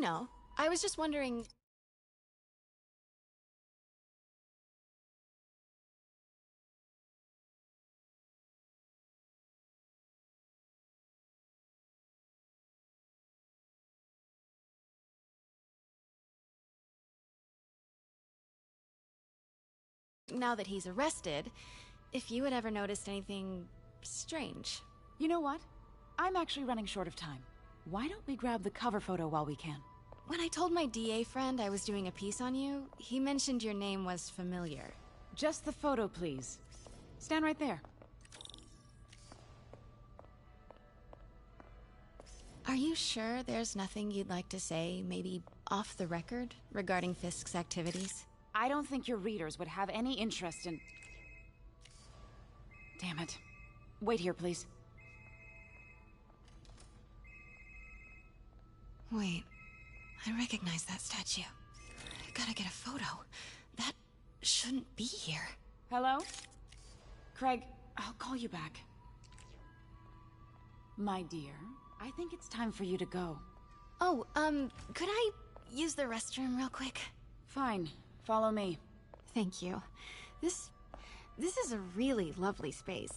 know. I was just wondering... Now that he's arrested, if you had ever noticed anything strange. You know what? I'm actually running short of time. Why don't we grab the cover photo while we can? When I told my DA friend I was doing a piece on you, he mentioned your name was familiar. Just the photo, please. Stand right there. Are you sure there's nothing you'd like to say, maybe off the record, regarding Fisk's activities? I don't think your readers would have any interest in... Damn it. Wait here, please. Wait. I recognize that statue. I gotta get a photo. That shouldn't be here. Hello? Craig, I'll call you back. My dear, I think it's time for you to go. Oh, could I use the restroom real quick? Fine. Follow me. Thank you. This is a really lovely space.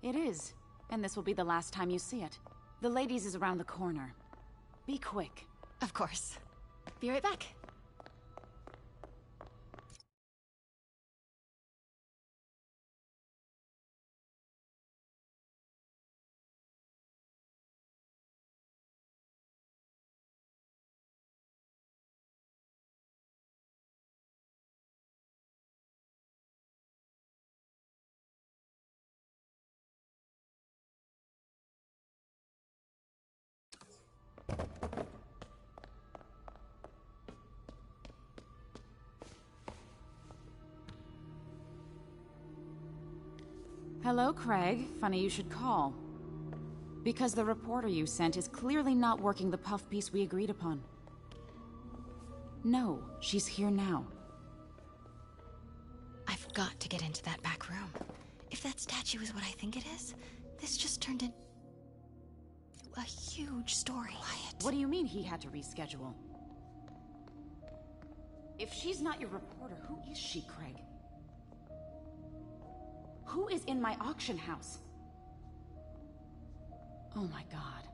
It is. And this will be the last time you see it. The ladies is around the corner. Be quick. Of course. Be right back. Hello, Craig. Funny you should call. Because the reporter you sent is clearly not working the puff piece we agreed upon. No, she's here now. I've got to get into that back room. If that statue is what I think it is, this just turned into a huge story. Quiet. What do you mean he had to reschedule? If she's not your reporter, who is she, Craig? Who is in my auction house? Oh my god.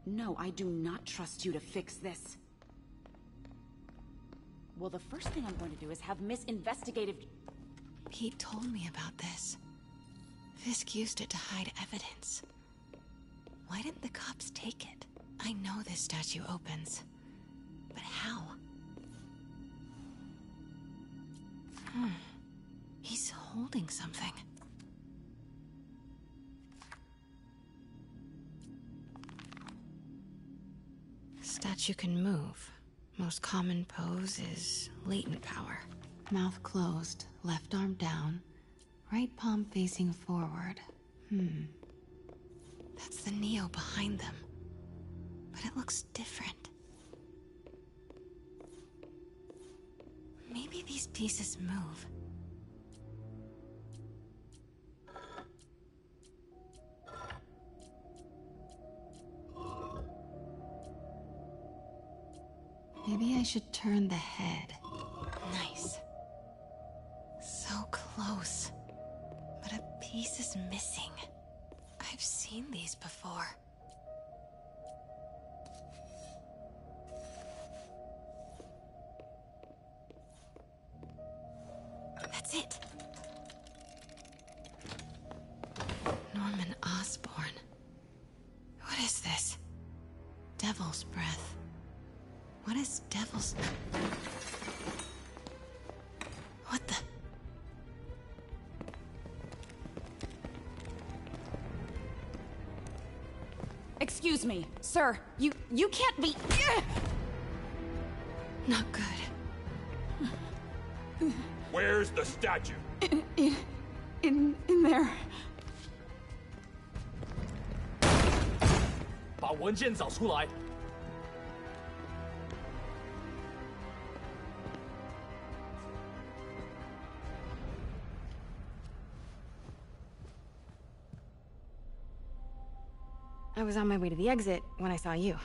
No, I do not trust you to fix this. Well, the first thing I'm going to do is have Miss Investigative... Pete told me about this. Fisk used it to hide evidence. Why didn't the cops take it? I know this statue opens. But how? He's holding something. Statue can move. Most common pose is latent power. Mouth closed, left arm down, right palm facing forward. That's the Neo behind them. But it looks different. Maybe these pieces move. Maybe I should turn the head. Nice. So close. But a piece is missing. I've seen these before. That's it. Norman Osborn. What is this? Devil's breath. What is devil's... What the... Excuse me, sir. You can't be... Not good. Where's the statue? In there. 把文件找出来。 I was on my way to the exit when I saw you.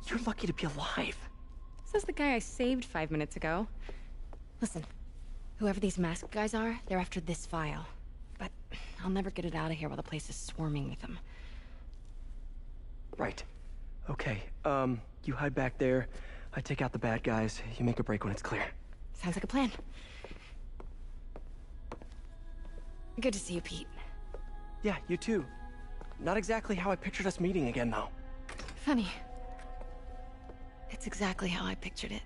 You're lucky to be alive. Says the guy I saved 5 minutes ago. Listen, whoever these masked guys are, they're after this file. But I'll never get it out of here while the place is swarming with them. Right. Okay, you hide back there. I take out the bad guys. You make a break when it's clear. Sounds like a plan. Good to see you, Pete. Yeah, you too. Not exactly how I pictured us meeting again, though. Funny. It's exactly how I pictured it.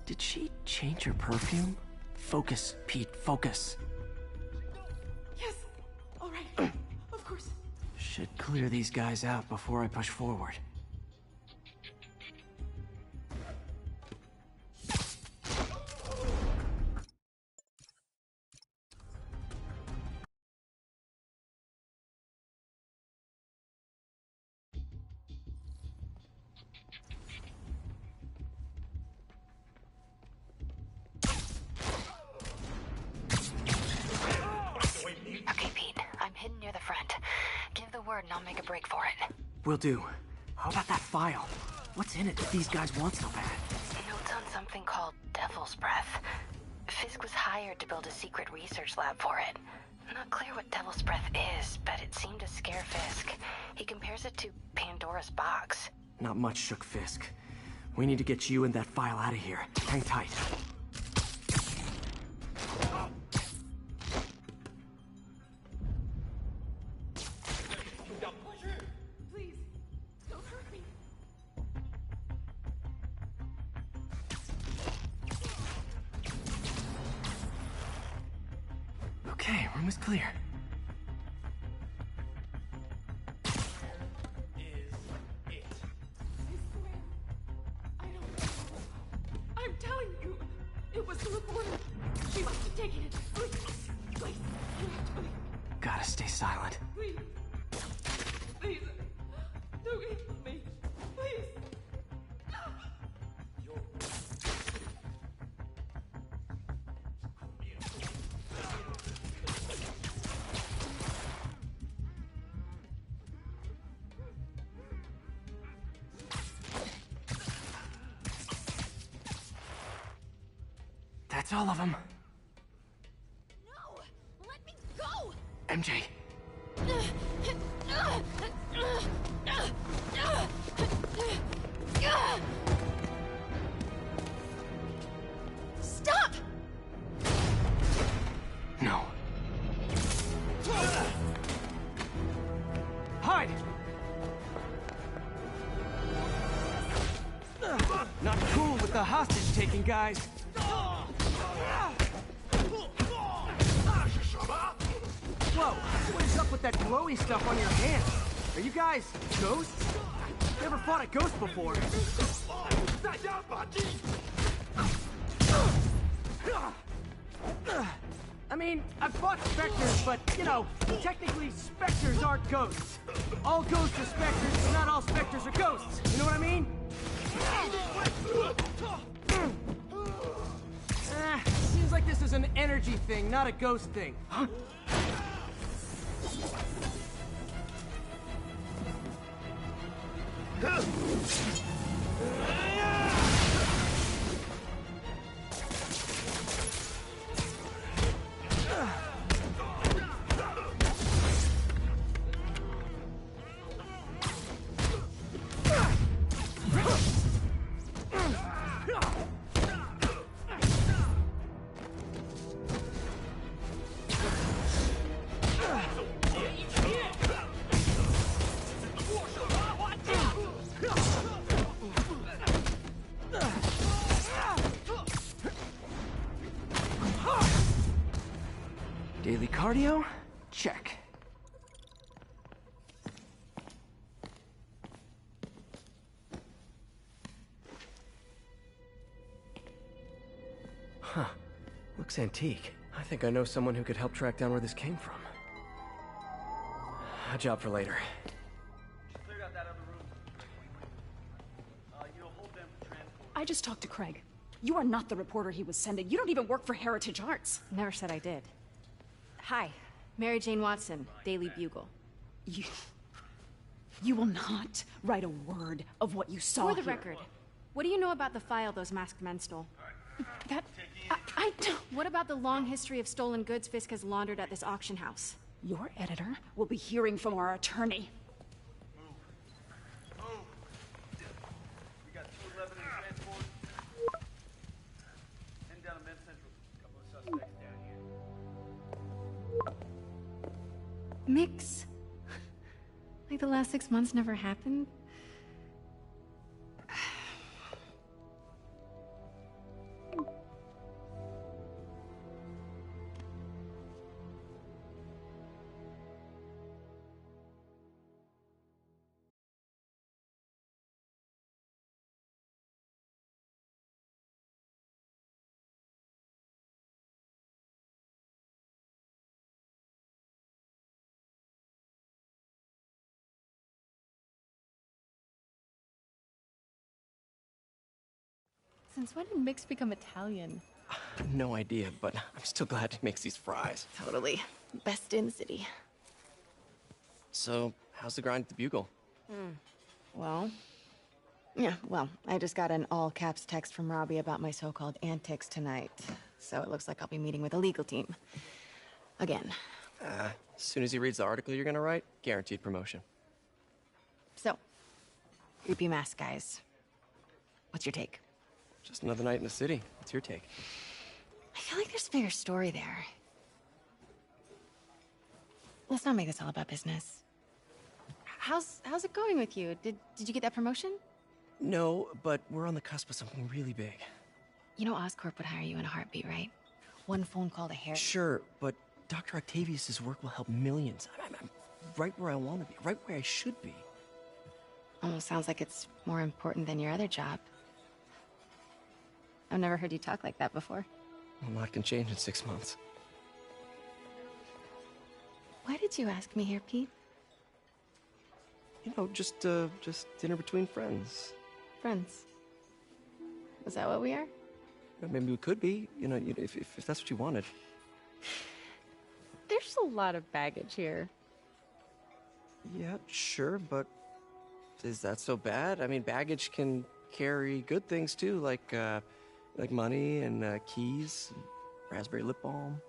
Did she change her perfume? Focus, Pete, focus. Yes. All right. Of course. Should clear these guys out before I push forward. Okay, Pete. I'm hidden near the front. Give the word and I'll make a break for it. Will do. How about that file? What's in it that these guys want so bad? Notes on something called Devil's Breath. Fisk was hired to build a secret research lab for it. Not clear what Devil's Breath is, but it seemed to scare Fisk. He compares it to Pandora's box. Not much shook Fisk. We need to get you and that file out of here. Hang tight. Please, don't hurt me. Okay, room is clear. I swear, I don't. I'm telling you, it was the reporter. She must have taken it. Please, please, you have to leave. Gotta stay silent. Please, please, don't hit me, please. That's all of them. No! Let me go! MJ. Stop! No. Hide! Not cool with the hostage-taking guys. Whoa, what is up with that glowy stuff on your hand? Are you guys ghosts? Never fought a ghost before. I mean, I've fought specters, but, you know, technically specters aren't ghosts. All ghosts are specters, but not all specters are ghosts. You know what I mean? Seems like this is an energy thing, not a ghost thing. Huh? Daily cardio? Check. Huh. Looks antique. I think I know someone who could help track down where this came from. A job for later. I just talked to Craig. You are not the reporter he was sending. You don't even work for Heritage Arts. Never said I did. Hi, Mary Jane Watson, Daily Bugle. You will not write a word of what you saw For the here. record, what do you know about the file those masked men stole? That... I don't... What about the long history of stolen goods Fisk has laundered at this auction house? Your editor will be hearing from our attorney. We got 211 in transport. Heading down to Med Central. A couple of suspects down here. Mix. Like the last 6 months never happened? Since when did Mix become Italian? No idea, but I'm still glad he makes these fries. Totally. Best in the city. So, how's the grind at the Bugle? Well, I just got an all-caps text from Robbie about my so-called antics tonight. So it looks like I'll be meeting with a legal team. Again. As soon as he reads the article you're gonna write, guaranteed promotion. So, creepy mask guys. What's your take? Just another night in the city. What's your take? I feel like there's a bigger story there. Let's not make this all about business. How's it going with you? Did you get that promotion? No, but we're on the cusp of something really big. You know Oscorp would hire you in a heartbeat, right? One phone call to Harry. Sure, but Dr. Octavius's work will help millions. I'm right where I want to be, right where I should be. Almost sounds like it's more important than your other job. I've never heard you talk like that before. A lot can change in 6 months. Why did you ask me here, Pete? You know, just dinner between friends. Friends. Is that what we are? Maybe we could be, you know, if that's what you wanted. There's a lot of baggage here. Yeah, sure, but is that so bad? I mean, baggage can carry good things too, like money and keys, and raspberry lip balm.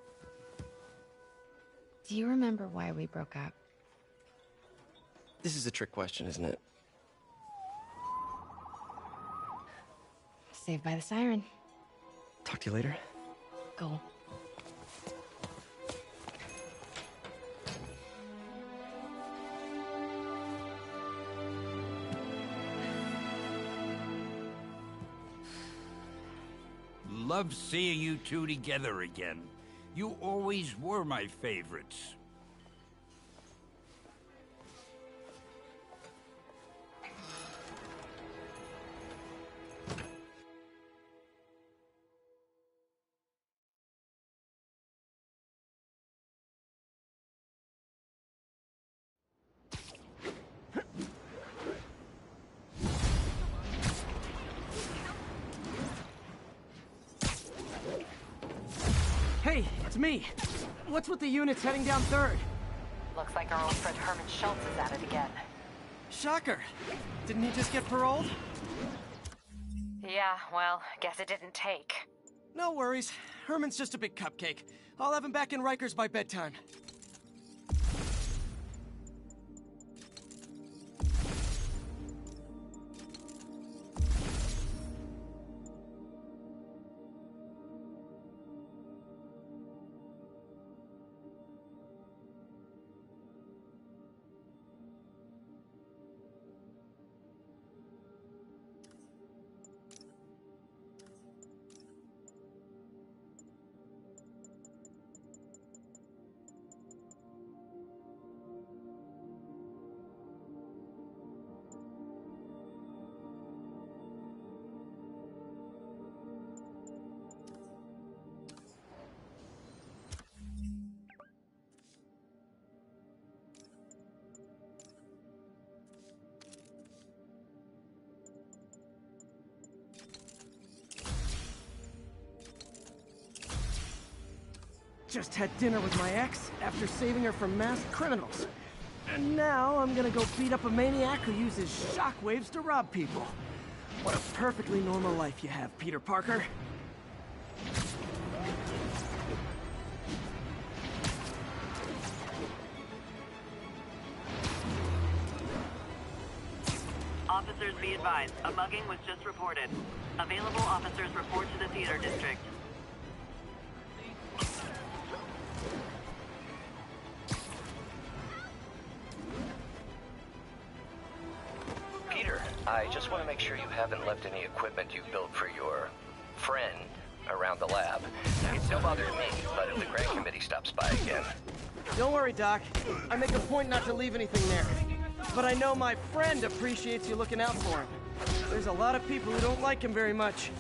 Do you remember why we broke up? This is a trick question, isn't it? Saved by the siren. Talk to you later. Go. Love seeing you two together again. You always were my favorites. Hey, it's me. What's with the units heading down 3rd? Looks like our old friend Herman Schultz is at it again. Shocker. Didn't he just get paroled? Yeah, well, guess it didn't take. No worries. Herman's just a big cupcake. I'll have him back in Rikers by bedtime. Just had dinner with my ex after saving her from masked criminals. And now I'm gonna go beat up a maniac who uses shockwaves to rob people. What a perfectly normal life you have, Peter Parker. Officers be advised, a mugging was just reported. Available officers report to the theater district. Peter, I just want to make sure you haven't left any equipment you built for your friend around the lab. It's no bother to me, but if the grant committee stops by again... Don't worry, Doc. I make a point not to leave anything there. But I know my friend appreciates you looking out for him. There's a lot of people who don't like him very much.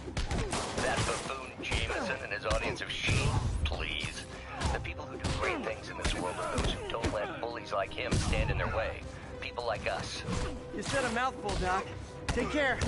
That buffoon Jameson and his audience of sheep, please. The people who do great things in this world are those who don't let bullies like him stand in their way. People like us. You said a mouthful, Doc. Take care.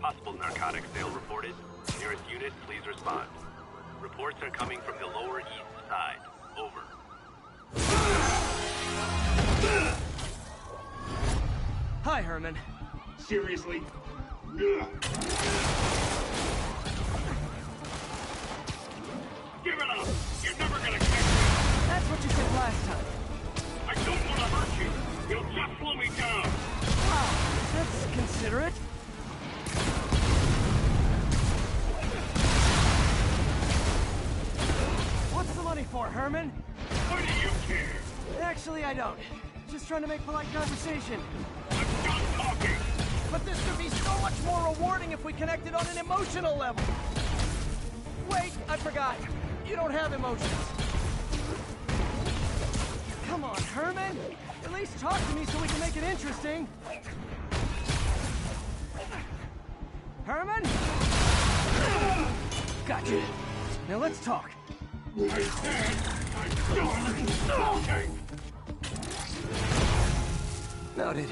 Possible narcotics sale reported. Nearest unit, please respond. Reports are coming from the Lower East Side. Over. Hi, Herman. Seriously? Give it up! You're never gonna catch me! That's what you said last time. I don't want to hurt you! You'll just slow me down! Wow, that's considerate. What's the money for, Herman? Why do you care? Actually, I don't. Just trying to make polite conversation. I'm done talking! But this could be so much more rewarding if we connected on an emotional level. Wait, I forgot. You don't have emotions. Come on, Herman. At least talk to me so we can make it interesting. Herman? Gotcha. Now let's talk. I said I'm done talking! Noted.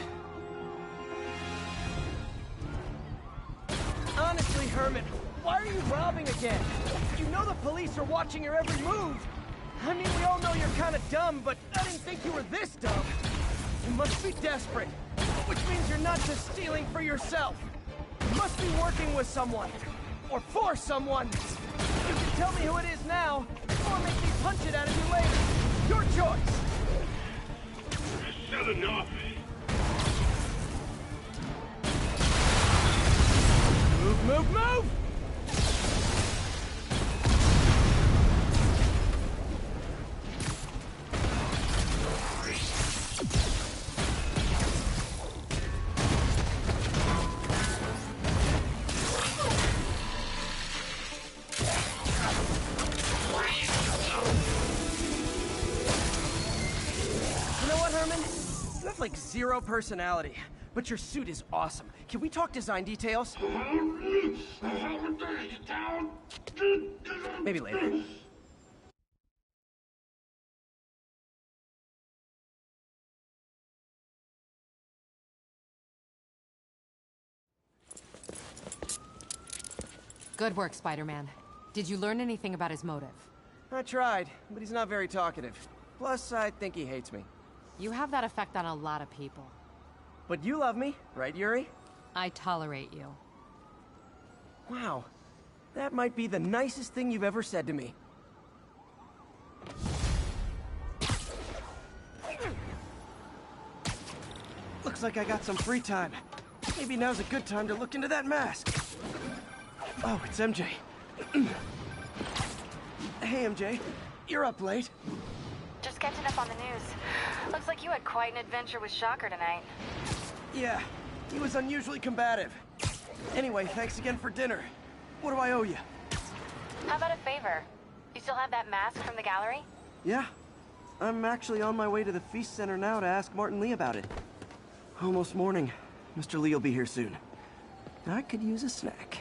Honestly, Herman, why are you robbing again? You know the police are watching your every move. I mean, we all know you're kind of dumb, but I didn't think you were this dumb. You must be desperate, which means you're not just stealing for yourself. You must be working with someone, or for someone. You can tell me who it is now, or make me punch it out of you later. Your choice. I said enough! Move, move, move! got like zero personality, but your suit is awesome. Can we talk design details? Maybe later. Good work, Spider-Man. Did you learn anything about his motive? I tried, but he's not very talkative. Plus, I think he hates me. You have that effect on a lot of people. But you love me, right, Yuri? I tolerate you. Wow. That might be the nicest thing you've ever said to me. Looks like I got some free time. Maybe now's a good time to look into that mask. Oh, it's MJ. Hey, MJ. You're up late. Just catching up on the news. Looks like you had quite an adventure with Shocker tonight. Yeah, he was unusually combative. Anyway, thanks again for dinner. What do I owe you? How about a favor? You still have that mask from the gallery? Yeah. I'm actually on my way to the Feast Center now to ask Martin Lee about it. Almost morning. Mr. Lee will be here soon. I could use a snack.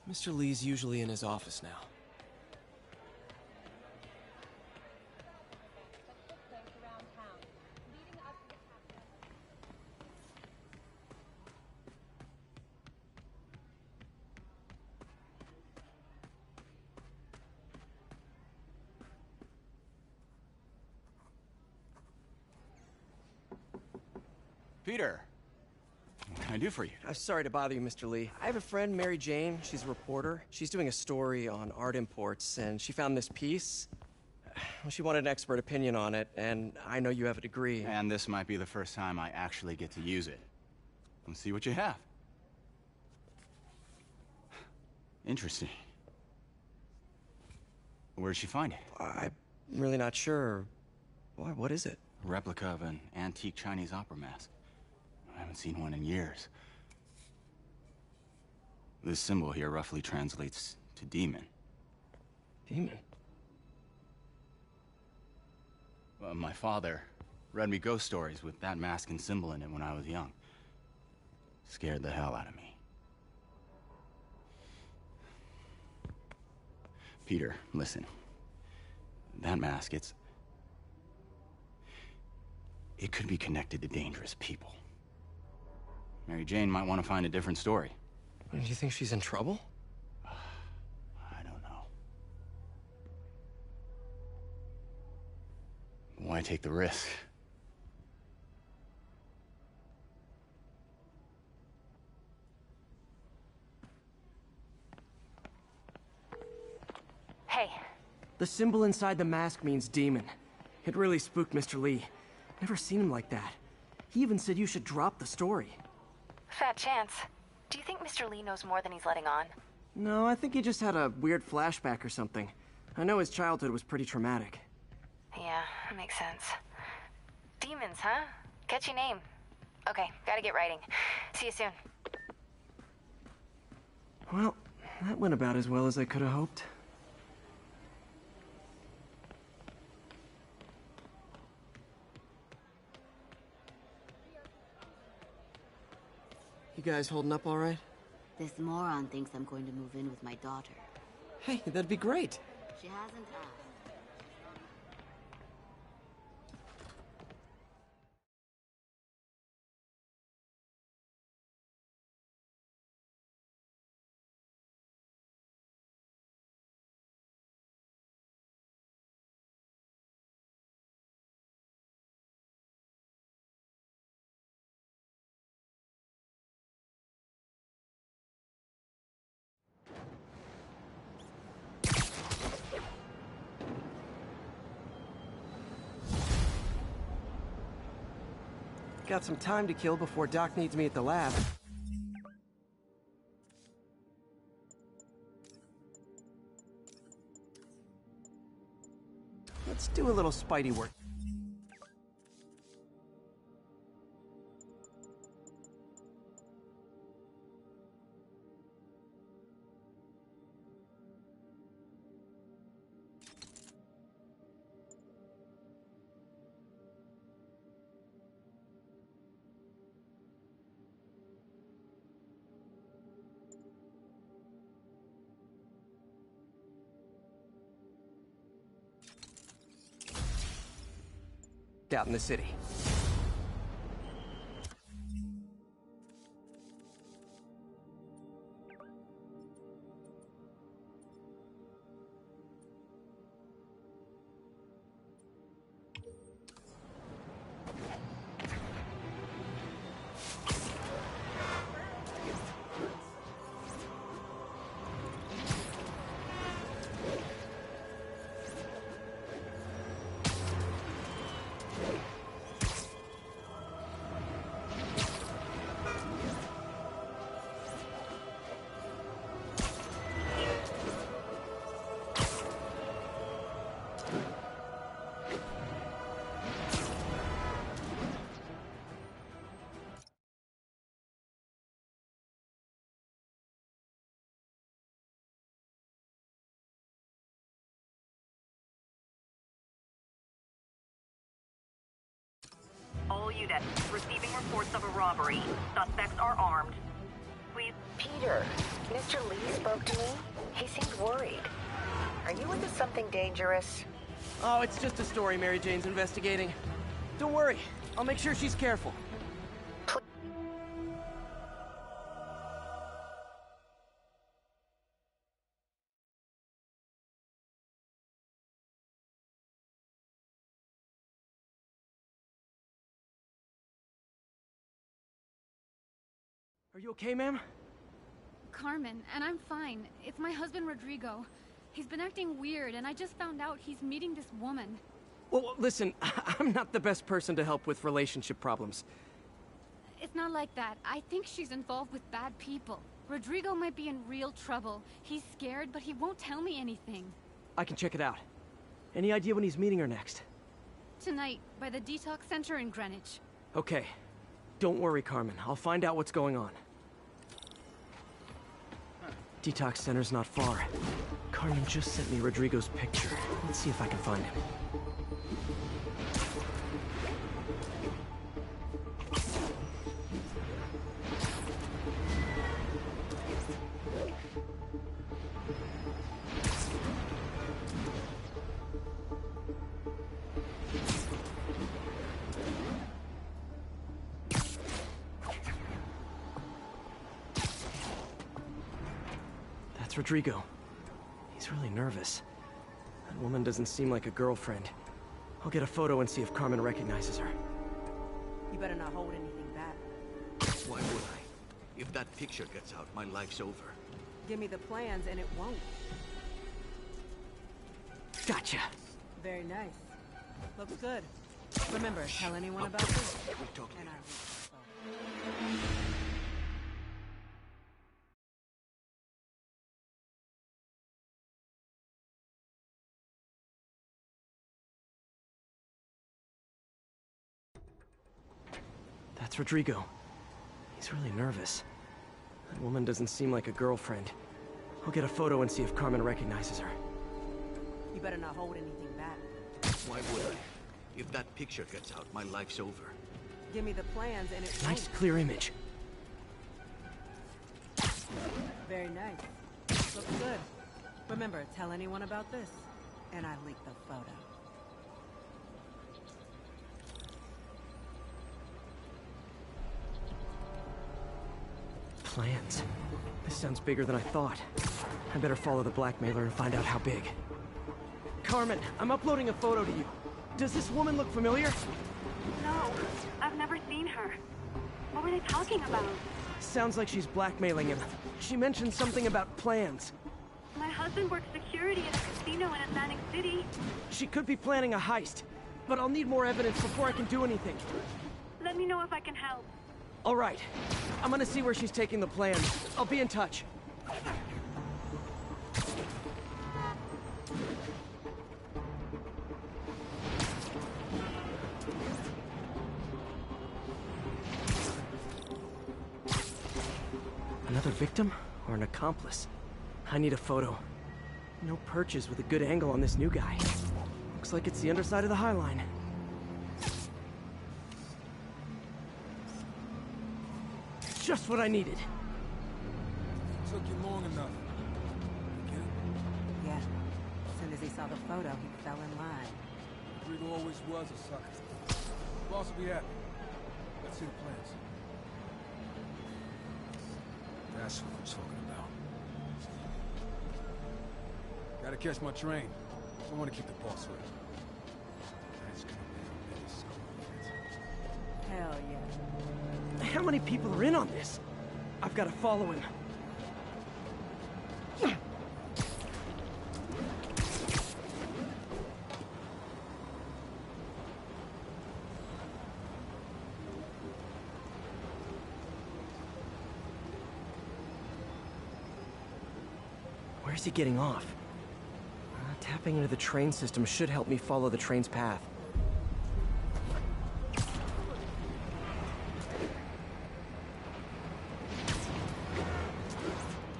Mr. Lee's usually in his office now. Peter, what can I do for you? I'm sorry to bother you, Mr. Lee. I have a friend, Mary Jane. She's a reporter. She's doing a story on art imports, and she found this piece. Well, she wanted an expert opinion on it, and I know you have a degree. And this might be the first time I actually get to use it. Let's see what you have. Interesting. Where'd she find it? I'm really not sure. Why, what is it? A replica of an antique Chinese opera mask. I haven't seen one in years. This symbol here roughly translates to demon. Demon? Well, my father read me ghost stories with that mask and symbol in it when I was young. Scared the hell out of me. Peter, listen. That mask, it could be connected to dangerous people. Mary Jane might want to find a different story. Do you think she's in trouble? I don't know. Why take the risk? Hey. The symbol inside the mask means demon. It really spooked Mr. Lee. Never seen him like that. He even said you should drop the story. Fat chance. Do you think Mr. Lee knows more than he's letting on? No, I think he just had a weird flashback or something. I know his childhood was pretty traumatic. Yeah, makes sense. Demons, huh? Catchy name. Okay, gotta get writing. See you soon. Well, that went about as well as I could have hoped. You guys holding up all right? This moron thinks I'm going to move in with my daughter. Hey, that'd be great. She hasn't asked. Got some time to kill before Doc needs me at the lab. Let's do a little Spidey work. Out in the city. All units, receiving reports of a robbery. Suspects are armed. Please... Peter, Mr. Lee spoke to me. He seemed worried. Are you into something dangerous? Oh, it's just a story Mary Jane's investigating. Don't worry, I'll make sure she's careful. Are you okay, ma'am? Carmen, and I'm fine. It's my husband, Rodrigo. He's been acting weird, and I just found out he's meeting this woman. Well, listen, I'm not the best person to help with relationship problems. It's not like that. I think she's involved with bad people. Rodrigo might be in real trouble. He's scared, but he won't tell me anything. I can check it out. Any idea when he's meeting her next? Tonight, by the detox center in Greenwich. Okay. Don't worry, Carmen. I'll find out what's going on. Detox center's not far. Carmen just sent me Rodrigo's picture. Let's see if I can find him. That's Rodrigo. He's really nervous. That woman doesn't seem like a girlfriend. I'll get a photo and see if Carmen recognizes her. You better not hold anything back. Why would I? If that picture gets out, my life's over. Give me the plans and it won't. Gotcha. Very nice. Looks good. Remember, tell anyone about this. We'll talk later. That's Rodrigo. He's really nervous. That woman doesn't seem like a girlfriend. I'll get a photo and see if Carmen recognizes her. You better not hold anything back. Why would I? If that picture gets out, my life's over. Give me the plans and it won't. Nice clear image. Very nice. Looks good. Remember, tell anyone about this, and I leak the photo. Plans. This sounds bigger than I thought. I better follow the blackmailer and find out how big. Carmen, I'm uploading a photo to you. Does this woman look familiar? No, I've never seen her. What were they talking about? Sounds like she's blackmailing him. She mentioned something about plans. My husband works security at a casino in Atlantic City. She could be planning a heist, but I'll need more evidence before I can do anything. Let me know if I can help. All right. I'm gonna see where she's taking the plan. I'll be in touch. Another victim or an accomplice? I need a photo. No perches with a good angle on this new guy. Looks like it's the underside of the High Line. Just what I needed. Took you long enough. Get it? Yeah. As soon as he saw the photo, he fell in line. Rodrigo always was a sucker. Boss will be happy. Let's see the plans. That's what I'm talking about. Gotta catch my train. I want to keep the boss with me. That's gonna be a big score. Hell yeah. How many people are in on this? I've got to follow him. Where's he getting off? Tapping into the train system should help me follow the train's path.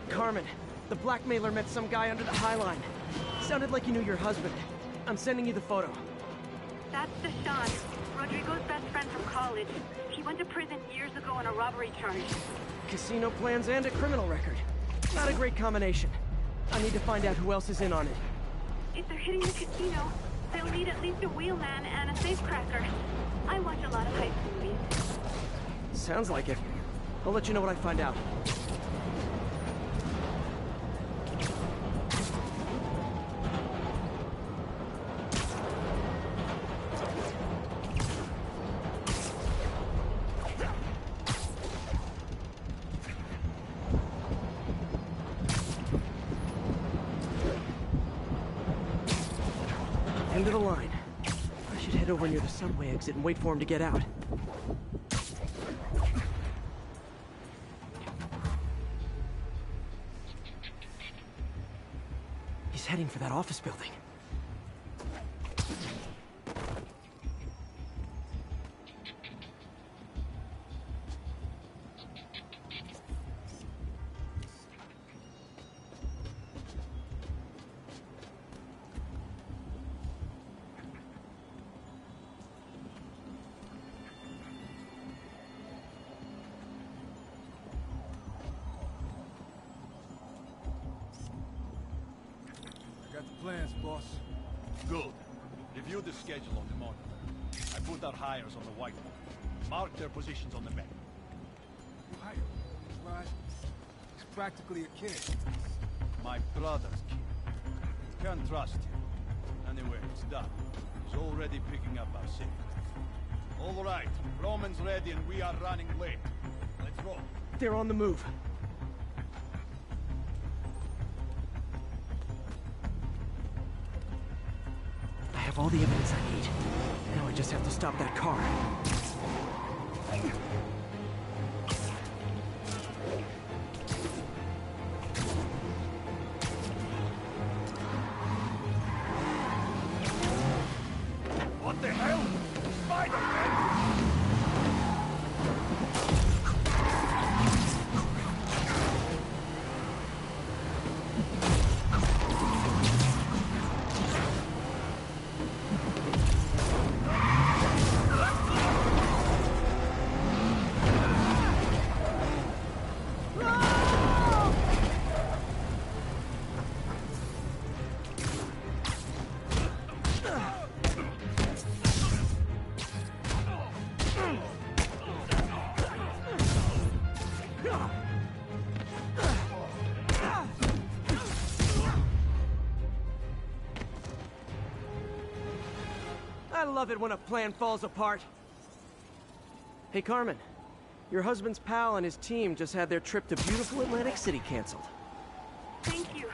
Carmen, the blackmailer met some guy under the High Line. Sounded like he knew your husband. I'm sending you the photo. That's Deshaun, Rodrigo's best friend from college. He went to prison years ago on a robbery charge. Casino plans and a criminal record. Not a great combination. I need to find out who else is in on it. If they're hitting the casino, they'll need at least a wheelman and a safecracker. I watch a lot of heist movies. Sounds like it. I'll let you know what I find out. End of the line. I should head over near the subway exit and wait for him to get out. He's heading for that office building. Plans, boss. Good. Review the schedule on the monitor. I put our hires on the whiteboard. Mark their positions on the map. Hire? Right. He's practically a kid. My brother's kid. Can't trust him. Anyway, it's done. He's already picking up our signal. All right. Roman's ready and we are running late. Let's roll. They're on the move. I have all the evidence I need. Now I just have to stop that car. What the hell? Spider-Man! I love it when a plan falls apart. Hey, Carmen. Your husband's pal and his team just had their trip to beautiful Atlantic City canceled. Thank you.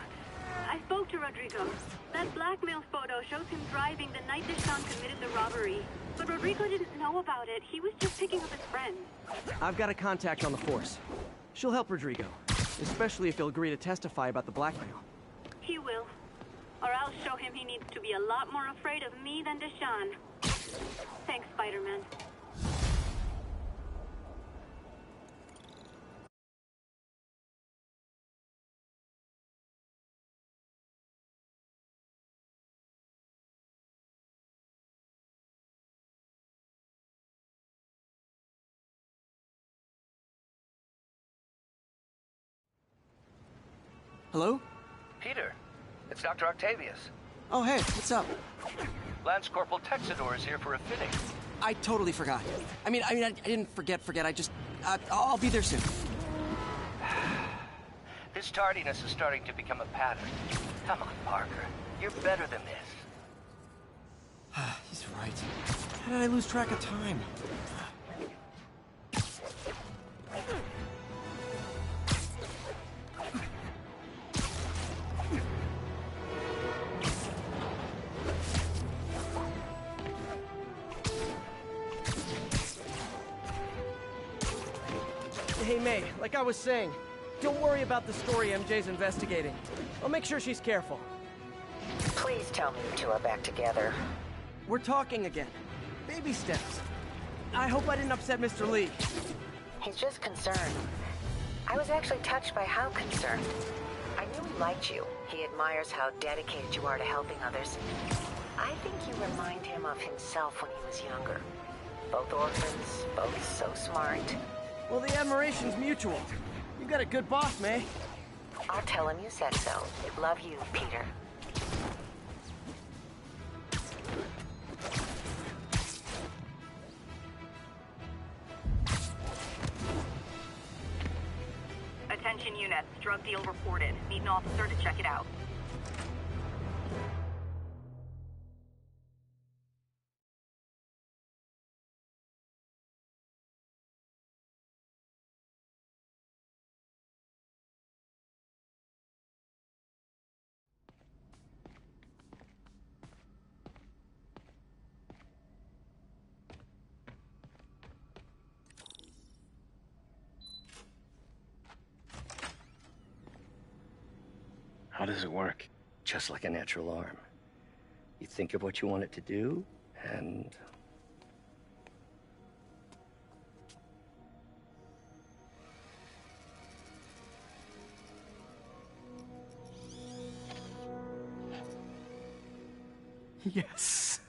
I spoke to Rodrigo. That blackmail photo shows him driving the night Deshaun committed the robbery. But Rodrigo didn't know about it. He was just picking up his friend. I've got a contact on the force. She'll help Rodrigo, especially if he'll agree to testify about the blackmail. He will. Or I'll show him he needs to be a lot more afraid of me than Deshawn. Thanks, Spider-Man. Hello? Peter, it's Dr. Octavius. Oh, hey, what's up? Lance Corporal Texador is here for a fitting. I totally forgot. I didn't forget. I just, I'll be there soon. This tardiness is starting to become a pattern. Come on, Parker. You're better than this. He's right. How did I lose track of time? Hey, May, like I was saying, don't worry about the story MJ's investigating. I'll make sure she's careful. Please tell me you two are back together. We're talking again. Baby steps. I hope I didn't upset Mr. Lee. He's just concerned. I was actually touched by how concerned. I knew he liked you. He admires how dedicated you are to helping others. I think you remind him of himself when he was younger. Both orphans, both so smart. Well, the admiration's mutual. You got a good boss, May. I'll tell him you said so. Love you, Peter. Attention units, drug deal reported. Need an officer to check it out. How does it work? Just like a natural arm. You think of what you want it to do, and... Yes.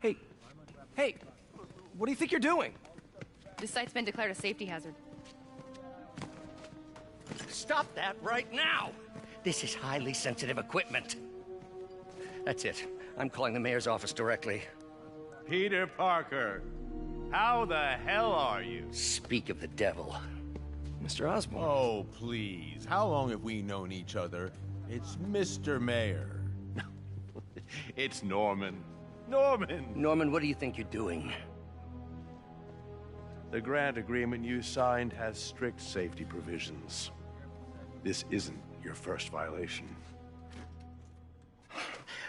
Hey, what do you think you're doing? This site's been declared a safety hazard. Stop that right now! This is highly sensitive equipment. That's it. I'm calling the mayor's office directly. Peter Parker, how the hell are you? Speak of the devil. Mr. Osborn. Oh, please. How long have we known each other? It's Mr. Mayor. It's Norman. Norman! Norman, what do you think you're doing? The grant agreement you signed has strict safety provisions. This isn't your first violation.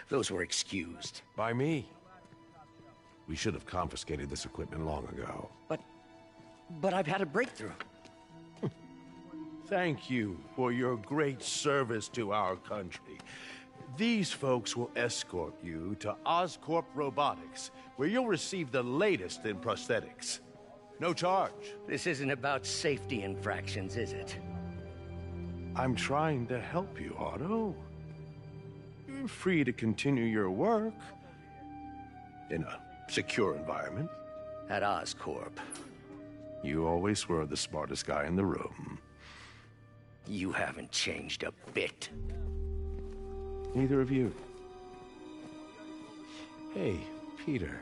Those were excused. By me. We should have confiscated this equipment long ago. But I've had a breakthrough. Thank you for your great service to our country. These folks will escort you to Oscorp Robotics, where you'll receive the latest in prosthetics. No charge. This isn't about safety infractions, is it? I'm trying to help you, Otto. You're free to continue your work in a secure environment. At Oscorp. You always were the smartest guy in the room. You haven't changed a bit. Neither of you. Hey, Peter.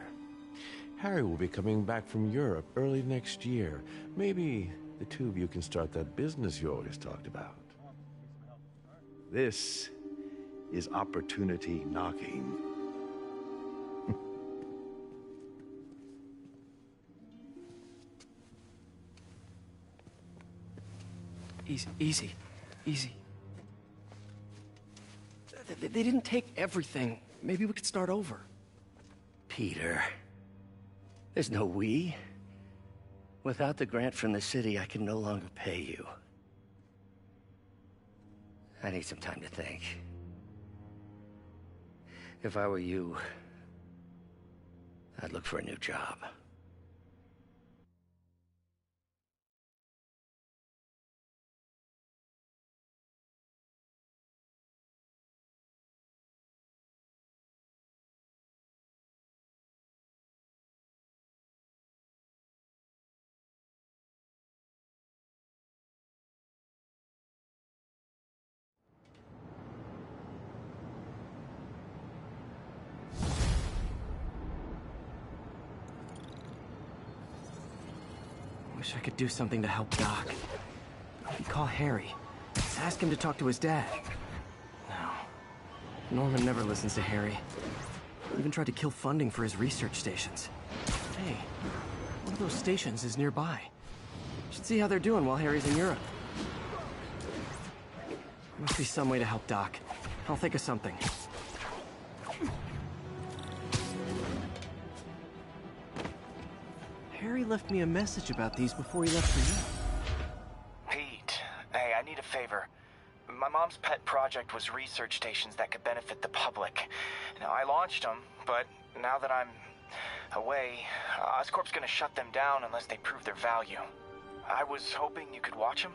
Harry will be coming back from Europe early next year. Maybe the two of you can start that business you always talked about. This is opportunity knocking. Easy. They didn't take everything. Maybe we could start over. Peter. There's no we. Without the grant from the city, I can no longer pay you. I need some time to think. If I were you, I'd look for a new job. Wish I could do something to help Doc. Call Harry. Just ask him to talk to his dad. No. Norman never listens to Harry. Even tried to kill funding for his research stations. Hey, one of those stations is nearby. Should see how they're doing while Harry's in Europe. Must be some way to help Doc. I'll think of something. Harry left me a message about these before he left for you. Pete, hey, I need a favor. My mom's pet project was research stations that could benefit the public. Now, I launched them, but now that I'm away, Oscorp's gonna shut them down unless they prove their value. I was hoping you could watch them.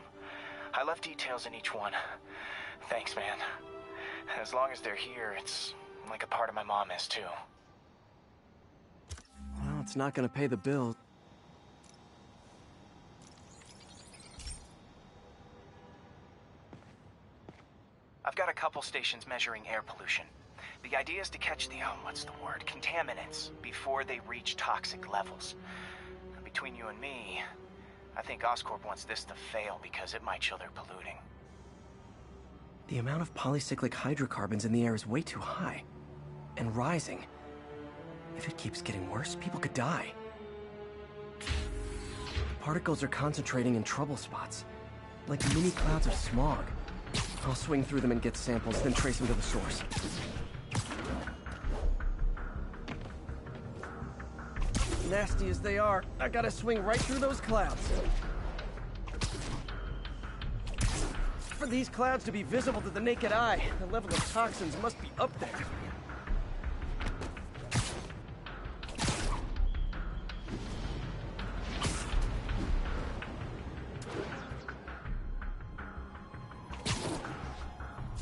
I left details in each one. Thanks, man. As long as they're here, it's like a part of my mom is, too. Well, it's not gonna pay the bill. I've got a couple stations measuring air pollution. The idea is to catch the, contaminants before they reach toxic levels. Between you and me, I think Oscorp wants this to fail because it might show they're polluting. The amount of polycyclic hydrocarbons in the air is way too high. And rising. If it keeps getting worse, people could die. The particles are concentrating in trouble spots. Like mini clouds of smog. I'll swing through them and get samples, then trace them to the source. Nasty as they are, I gotta swing right through those clouds. For these clouds to be visible to the naked eye, the level of toxins must be up there.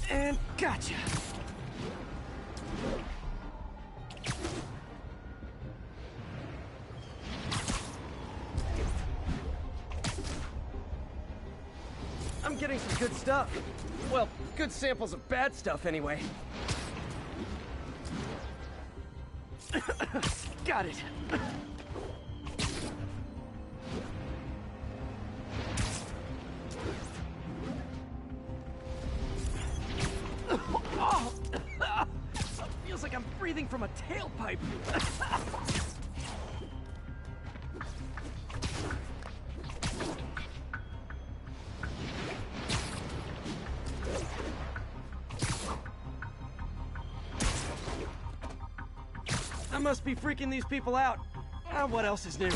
And gotcha! I'm getting some good stuff. Well, good samples of bad stuff anyway. Got it. Oh, feels like I'm breathing from a tailpipe. I must be freaking these people out. What else is new?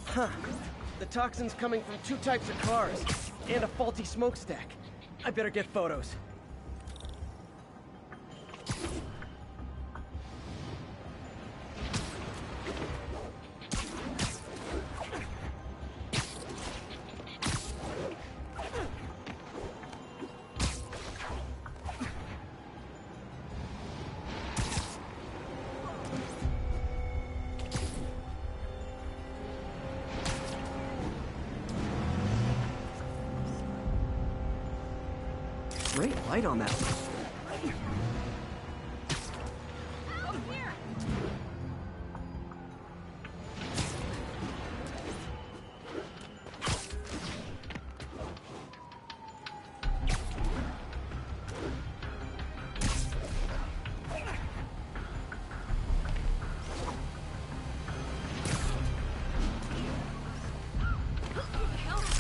Huh. The toxin's coming from 2 types of cars, and a faulty smokestack. I better get photos. Great light on that one.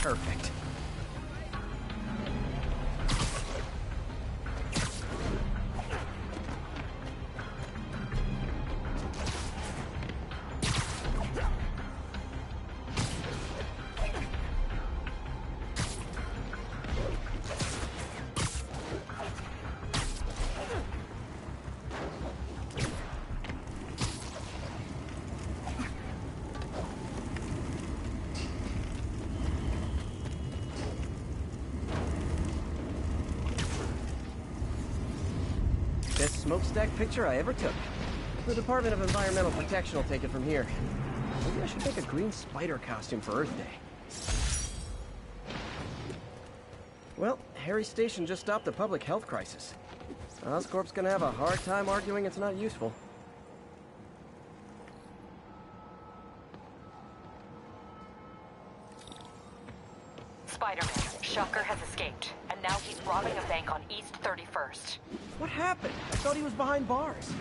Perfect. smokestack picture I ever took. The Department of Environmental Protection will take it from here. Maybe I should make a green spider costume for Earth Day. Well, Harry Station just stopped a public health crisis. Oscorp's gonna have a hard time arguing it's not useful. Spider-Man, Shocker has escaped, and now he's robbing a bank on East 31st. What happened? I thought he was behind bars.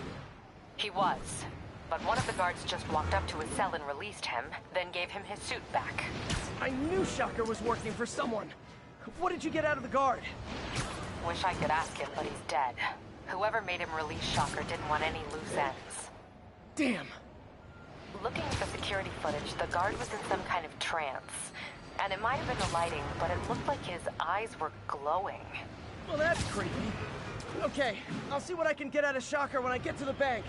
He was, but one of the guards just walked up to his cell and released him, then gave him his suit back. I knew Shocker was working for someone. What did you get out of the guard? Wish I could ask him, but he's dead. Whoever made him release Shocker didn't want any loose ends. Damn. Looking at the security footage, the guard was in some kind of trance. And it might have been the lighting, but it looked like his eyes were glowing. Well, that's creepy. Okay, I'll see what I can get out of Shocker when I get to the bank.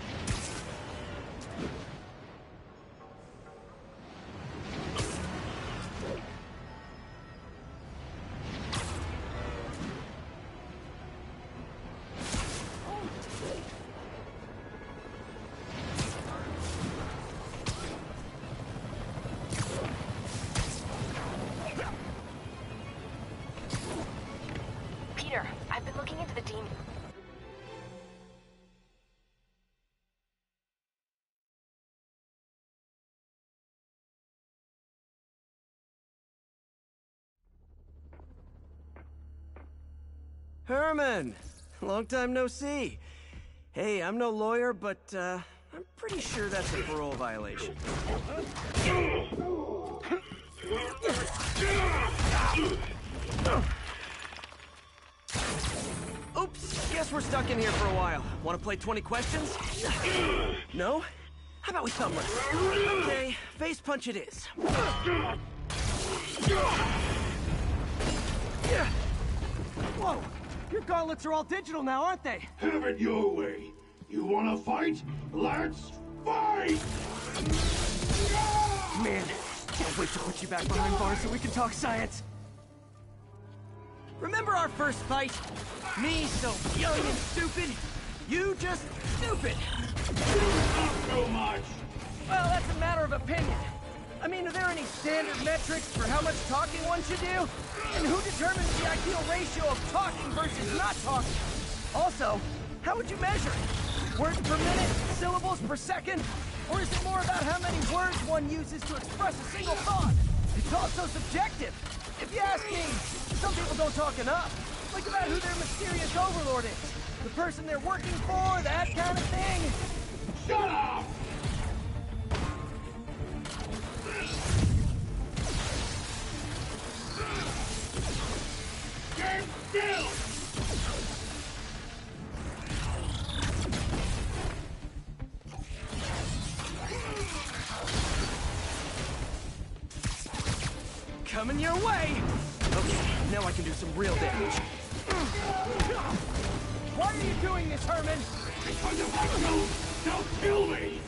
Peter, I've been looking into the demon. Herman! Long time no see. Hey, I'm no lawyer, but, I'm pretty sure that's a parole violation. Oops, guess we're stuck in here for a while. Want to play 20 questions? No? How about we thumb wrestle? Okay, face punch it is. Whoa! Your gauntlets are all digital now, aren't they? Have it your way. You wanna fight? Let's fight! Man, can't wait to put you back behind bars so we can talk science. Remember our first fight? Me so young and stupid, you just stupid. Not so much. Well, that's a matter of opinion. I mean, are there any standard metrics for how much talking one should do? And who determines the ideal ratio of talking versus not talking? Also, how would you measure it? Words per minute? Syllables per second? Or is it more about how many words one uses to express a single thought? It's also subjective. If you ask me, some people don't talk enough. Like about who their mysterious overlord is. The person they're working for, that kind of thing. Shut up! Get still! Coming your way! Okay, now I can do some real damage. Why are you doing this, Herman? Because if I don't, they'll kill me!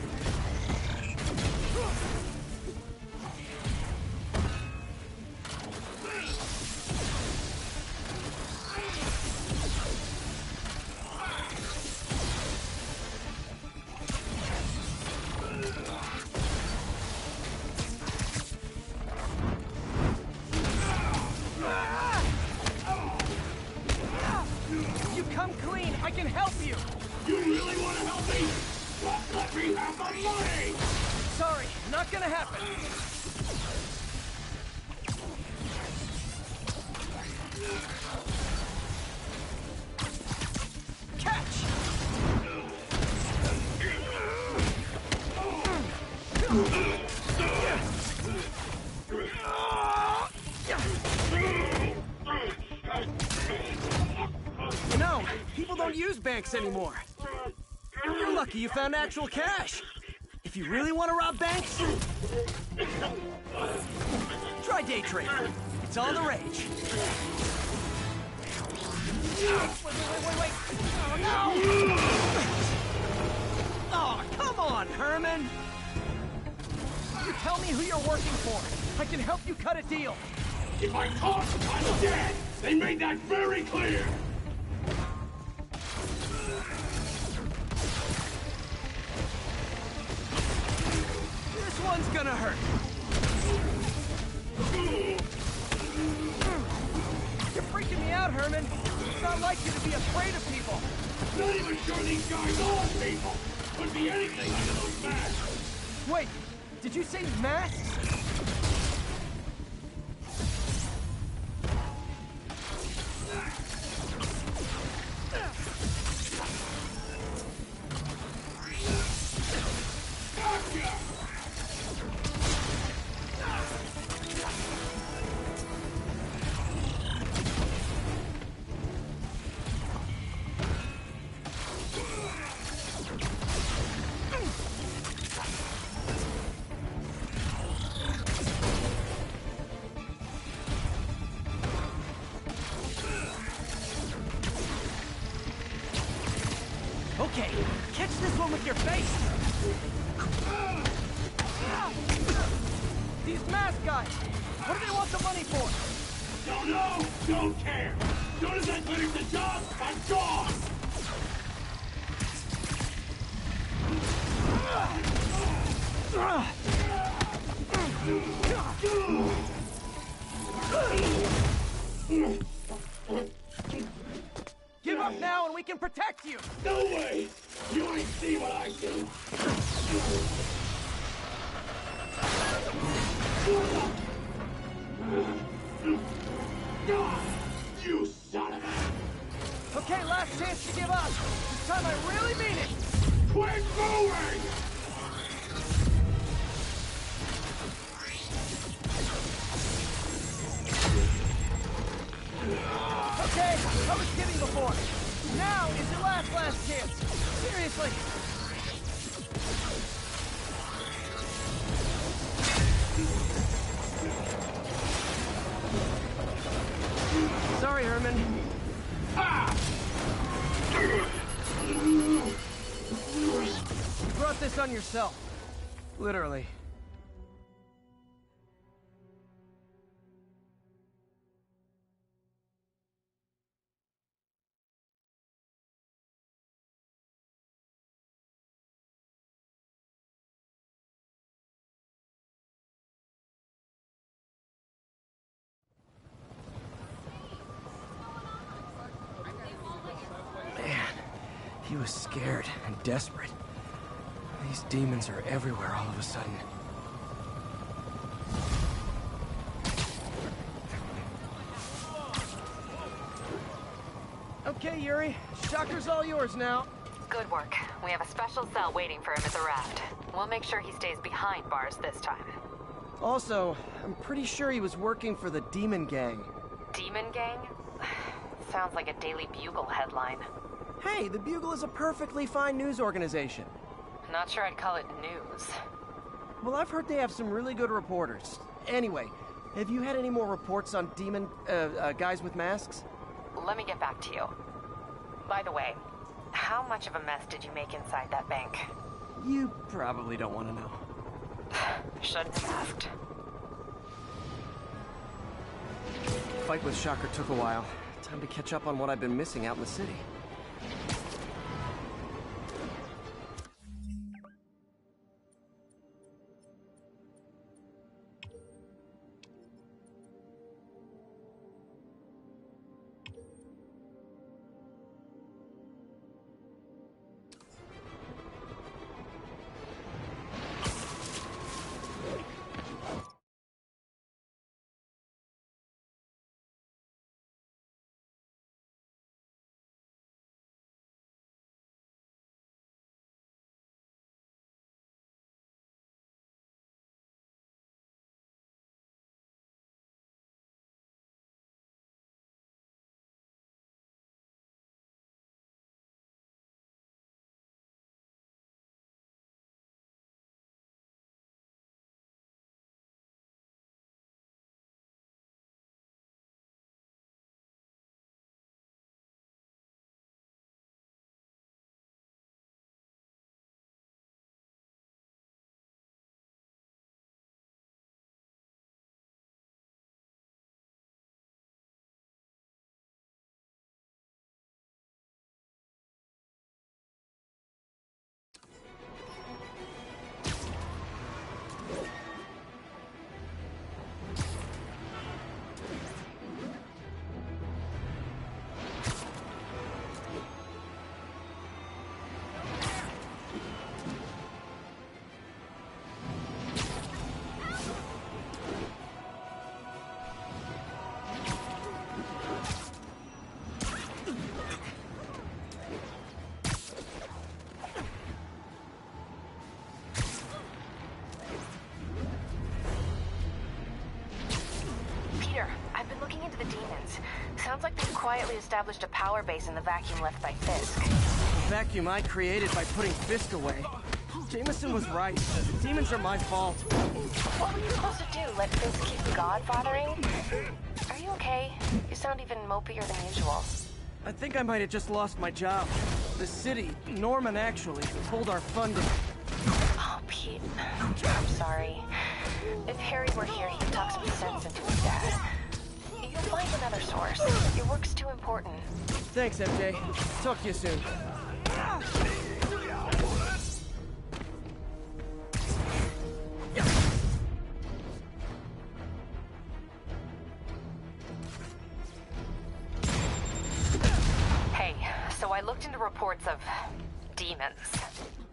You come clean, I can help you! You really want to help me? Just let me have my money! Sorry, not gonna happen. Catch! You know, people don't use banks anymore. You're lucky you found actual cash. If you really want to rob banks, try day trading. It's all the rage. Wait. Oh, no! Oh, come on, Herman! You tell me who you're working for. I can help you cut a deal. If I talk, I'm dead! They made that very clear! not like you to be afraid of people. Not even sure these guys are people. Could be anything under those masks. Wait, did you say masks? Okay, catch this one with your face! These mask guys! What do they want the money for? Don't know, don't care. As soon as I finish the job, I'm gone! Give up now and we can protect you! No way! You ain't see what I do! You son of a... Okay, last chance to give up. This time I really mean it! Quit moving! Okay, I was kidding before. Now is your last chance. Seriously. Sorry, Herman. You brought this on yourself. Literally. He was scared and desperate. These demons are everywhere all of a sudden. Okay, Yuri. Shocker's all yours now. Good work. We have a special cell waiting for him at the raft. We'll make sure he stays behind bars this time. Also, I'm pretty sure he was working for the Demon Gang. Demon Gang? Sounds like a Daily Bugle headline. Hey, the Bugle is a perfectly fine news organization. Not sure I'd call it news. Well, I've heard they have some really good reporters. Anyway, have you had any more reports on demon, guys with masks? Let me get back to you. By the way, how much of a mess did you make inside that bank? You probably don't want to know. Shouldn't have asked. Fight with Shocker took a while. Time to catch up on what I've been missing out in the city. actually established a power base in the vacuum left by Fisk. The vacuum I created by putting Fisk away. Jameson was right. The demons are my fault. What were you supposed to do? Let Fisk keep godfathering? Are you okay? You sound even mopier than usual. I think I might have just lost my job. The city, Norman actually, pulled our funding. Oh, Pete. I'm sorry. If Harry were here, he'd talk some sense into his dad. You'll find another source. Your work's too important. Thanks, MJ. Talk to you soon. Hey, so I looked into reports of demons.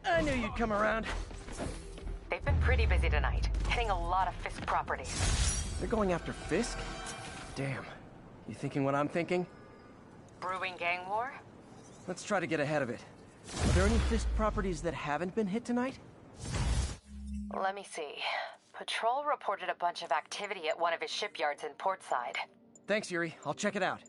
I knew you'd come around. They've been pretty busy tonight, hitting a lot of Fisk properties. They're going after Fisk? Damn. You thinking what I'm thinking? Brewing gang war? Let's try to get ahead of it. Are there any Fisk properties that haven't been hit tonight? Let me see. Patrol reported a bunch of activity at one of his shipyards in Portside. Thanks, Yuri. I'll check it out.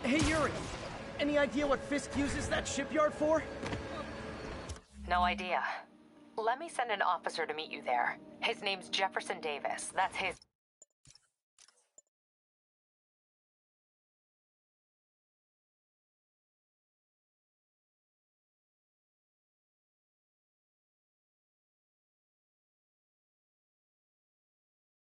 Hey, Yuri. Any idea what Fisk uses that shipyard for? No idea. Let me send an officer to meet you there. His name's Jefferson Davis. That's his...